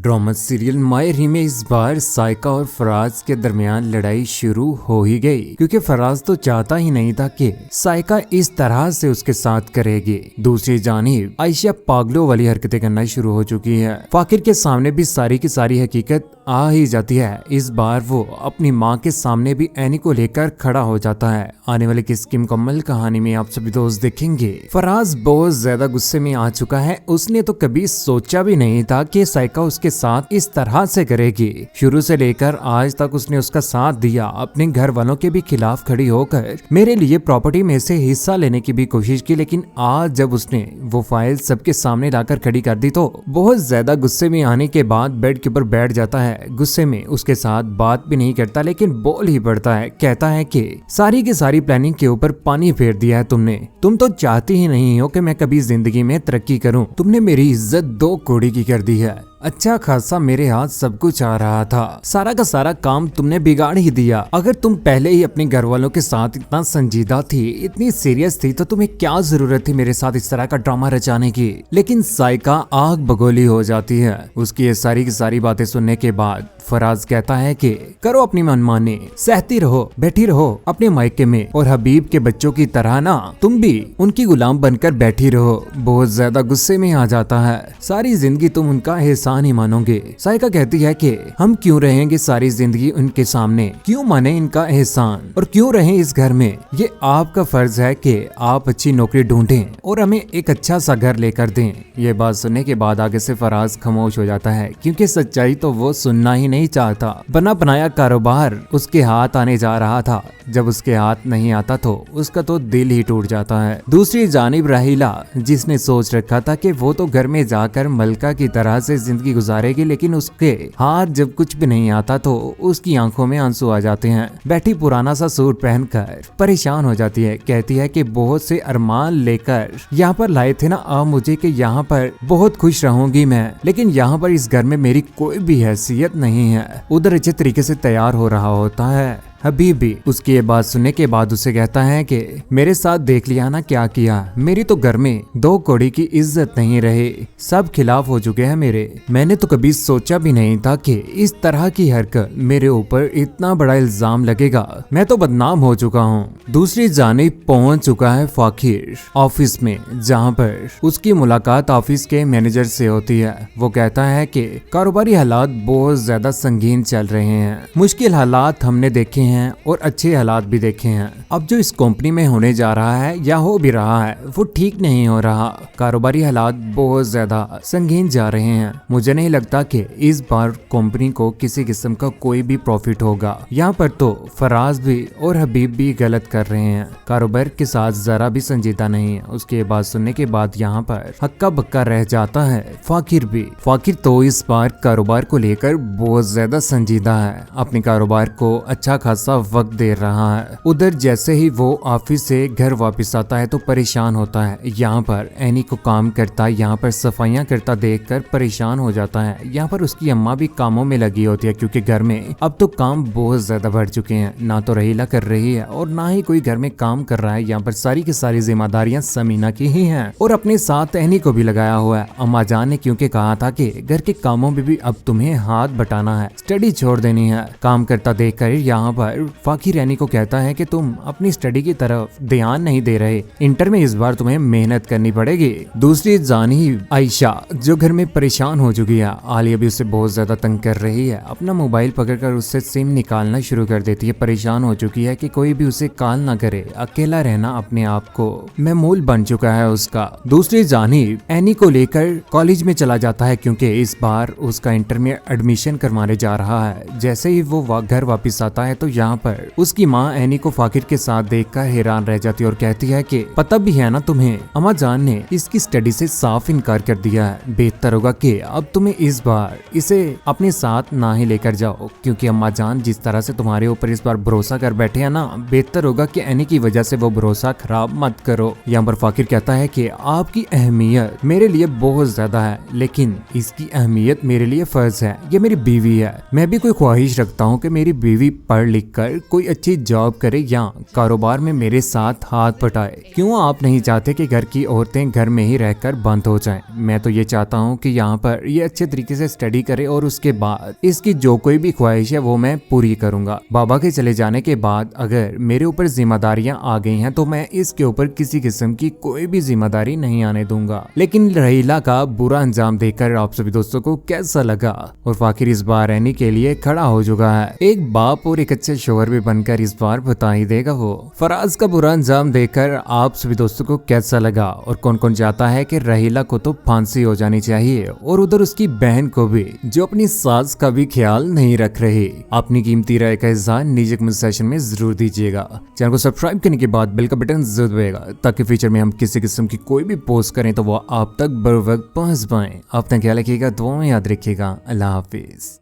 Drama serial my री में इस बार साइका और फराज के दरमियान लड़ाई शुरू हो ही गई, क्योंकि फराज तो चाहता ही नहीं था कि साइका इस तरह से उसके साथ करेगी। दूसरी जानिब आयशा पागलों वाली हरकतें करना शुरू हो चुकी है। फाकिर के सामने भी सारी की सारी हकीकत आ ही जाती है। इस बार वो अपनी माँ के सामने भी एनी को लेकर खड़ा हो जाता है। आने वाली किस की मुकम्मल कहानी में आप सभी दोस्त देखेंगे। फराज बहुत ज्यादा गुस्से में आ चुका है। उसने तो कभी सोचा भी नहीं था कि साइका उसके साथ इस तरह से करेगी। शुरू से लेकर आज तक उसने उसका साथ दिया, अपने घर वालों के भी खिलाफ खड़ी होकर मेरे लिए प्रॉपर्टी में से हिस्सा लेने की भी कोशिश की, लेकिन आज जब उसने वो फाइल सबके सामने लाकर खड़ी कर दी तो बहुत ज्यादा गुस्से में आने के बाद बेड के ऊपर बैठ जाता है। गुस्से में उसके साथ बात भी नहीं करता, लेकिन बोल ही पड़ता है। कहता है कि सारी की सारी प्लानिंग के ऊपर पानी फेर दिया है तुमने। तुम तो चाहती ही नहीं हो कि मैं कभी जिंदगी में तरक्की करूं। तुमने मेरी इज्जत दो कौड़ी की कर दी है। अच्छा खासा मेरे हाथ सब कुछ आ रहा था, सारा का सारा काम तुमने बिगाड़ ही दिया। अगर तुम पहले ही अपने घर वालों के साथ इतना संजीदा थी, इतनी सीरियस थी, तो तुम्हें क्या जरूरत थी मेरे साथ इस तरह का ड्रामा रचाने की। लेकिन साइका आग बगोली हो जाती है। उसकी ये सारी की सारी बातें सुनने के बाद फराज कहता है कि करो अपनी मनमानी, सहती रहो, बैठी रहो अपने मायके में, और हबीब के बच्चों की तरह ना तुम भी उनकी गुलाम बनकर बैठी रहो। बहुत ज्यादा गुस्से में आ जाता है। सारी जिंदगी तुम उनका एहसान ही मानोगे। साइका कहती है कि हम क्यों रहेंगे सारी जिंदगी उनके सामने, क्यों माने इनका एहसान, और क्यों रहें इस घर में। ये आपका फर्ज है कि आप अच्छी नौकरी ढूंढें और हमें एक अच्छा सा घर लेकर दें। ये बात सुनने के बाद आगे से फराज खामोश हो जाता है, क्योंकि सच्चाई तो वो सुनना ही नहीं चाहता। बना बनाया कारोबार उसके हाथ आने जा रहा था। जब उसके हाथ नहीं आता तो उसका तो दिल ही टूट जाता है। दूसरी जानिब राहिला, जिसने सोच रखा था कि वो तो घर में जाकर मलका की तरह से जिंदगी गुजारेगी, लेकिन उसके हाथ जब कुछ भी नहीं आता तो उसकी आंखों में आंसू आ जाते हैं। बैठी पुराना सा सूट पहनकर परेशान हो जाती है। कहती है कि बहुत से अरमान लेकर यहाँ पर लाए थे ना आप मुझे, कि यहाँ पर बहुत खुश रहूंगी मैं, लेकिन यहाँ पर इस घर में मेरी कोई भी हैसियत नहीं है। उधर अच्छे तरीके से तैयार हो रहा होता है हबीब भी। उसकी ये बात सुनने के बाद उसे कहता है कि मेरे साथ देख लिया ना क्या किया। मेरी तो घर में दो कौड़ी की इज्जत नहीं रही, सब खिलाफ हो चुके हैं मेरे। मैंने तो कभी सोचा भी नहीं था कि इस तरह की हरकत मेरे ऊपर इतना बड़ा इल्जाम लगेगा। मैं तो बदनाम हो चुका हूँ। दूसरी जानिब पहुंच चुका है फाकिर ऑफिस में, जहाँ पर उसकी मुलाकात ऑफिस के मैनेजर से होती है। वो कहता है कि कारोबारी हालात बहुत ज्यादा संगीन चल रहे हैं। मुश्किल हालात हमने देखे हैं और अच्छे हालात भी देखे हैं। अब जो इस कंपनी में होने जा रहा है या हो भी रहा है वो ठीक नहीं हो रहा। कारोबारी हालात बहुत ज्यादा संगीन जा रहे हैं। मुझे नहीं लगता कि इस बार कंपनी को किसी किस्म का कोई भी प्रॉफिट होगा। यहाँ पर तो फराज भी और हबीब भी गलत कर रहे हैं, कारोबार के साथ जरा भी संजीदा नहीं है। उसके बाद सुनने के बाद यहाँ पर हक्का बक्का रह जाता है फाकिर भी। फाकिर तो इस बार कारोबार को लेकर बहुत ज्यादा संजीदा है, अपने कारोबार को अच्छा खासा वक्त दे रहा है। उधर जैसे ही वो ऑफिस से घर वापस आता है तो परेशान होता है। यहाँ पर एनी को काम करता, यहाँ पर सफाइयाँ करता देखकर परेशान हो जाता है। यहाँ पर उसकी अम्मा भी कामों में लगी होती है, क्योंकि घर में अब तो काम बहुत ज्यादा बढ़ चुके हैं। ना तो रहीला कर रही है और ना ही कोई घर में काम कर रहा है। यहाँ पर सारी की सारी जिम्मेदारियां समीना की ही हैं, और अपने साथ एनी को भी लगाया हुआ है। अम्मा जान ने क्योंकि कहा था कि घर के कामों में भी अब तुम्हें हाथ बटाना है, स्टडी छोड़ देनी है। काम करता देखकर यहाँ पर फाकिर एनी को कहता है कि तुम अपनी स्टडी की तरफ ध्यान नहीं दे रहे, इंटर में इस बार तुम्हें मेहनत करनी पड़ेगी। दूसरी जानिब आयशा, जो घर में परेशान हो चुकी है। आलिया भी उसे बहुत ज्यादा तंग कर रही है। अपना मोबाइल पकड़कर उससे सिम निकालना शुरू कर देती है। परेशान हो चुकी है कि कोई भी उसे कॉल ना करे। अकेला रहना अपने आप को महमूल बन चुका है उसका। दूसरी जानिब एनी को लेकर कॉलेज में चला जाता है, क्योंकि इस बार उसका इंटर में एडमिशन करवाने जा रहा है। जैसे ही वो घर वापिस आता है तो यहाँ पर उसकी माँ एनी को फाकिर के साथ देखकर हैरान रह जाती है और कहती है कि पता भी है ना तुम्हें, अम्मा जान ने इसकी स्टडी से साफ इनकार कर दिया है। बेहतर होगा कि अब तुम्हें इस बार इसे अपने साथ ना ही लेकर जाओ, क्योंकि अम्मा जान जिस तरह से तुम्हारे ऊपर इस बार भरोसा कर बैठे हैं ना, बेहतर होगा कि एनी की वजह से वो भरोसा खराब मत करो। यहाँ पर फाकिर कहता है कि आपकी अहमियत मेरे लिए बहुत ज्यादा है, लेकिन इसकी अहमियत मेरे लिए फर्ज है। ये मेरी बीवी है। मैं भी कोई ख्वाहिश रखता हूँ कि मेरी बीवी पढ़ लिख देखकर कोई अच्छी जॉब करे या कारोबार में मेरे साथ हाथ बटाए। क्यों आप नहीं चाहते कि घर की औरतें घर में ही रहकर बंद हो जाएं? मैं तो ये चाहता हूँ कि यहाँ पर ये अच्छे तरीके से स्टडी करे और उसके बाद इसकी जो कोई भी ख्वाहिश है वो मैं पूरी करूंगा। बाबा के चले जाने के बाद अगर मेरे ऊपर जिम्मेदारियां आ गई हैं तो मैं इसके ऊपर किसी किस्म की कोई भी जिम्मेदारी नहीं आने दूंगा। लेकिन रहीला का बुरा अंजाम देखकर आप सभी दोस्तों को कैसा लगा? और आखिर इस बार रहने के लिए खड़ा हो चुका है। एक बाप और एक अच्छे शोहर भी बनकर इस बार बता ही देगा वो। फराज का बुरा अंजाम देखकर आप सभी दोस्तों को कैसा लगा? और कौन कौन चाहता है कि रहीला को तो फांसी हो जानी चाहिए और उधर उसकी बहन को भी, जो अपनी सास का भी ख्याल नहीं रख रही? अपनी कीमती राय का इज़हार नीचे कमेंट सेक्शन में जरूर दीजिएगा। चैनल को सब्सक्राइब करने के बाद बेल का बटन जरूर दबाएगा ताकि फ्यूचर में हम किसी किस्म की कोई भी पोस्ट करें तो वो आप तक बर वक्त पहुंच पाए। आप तक ख्याल रखिएगा, दुआ में याद रखिएगा। अल्लाह हाफिज।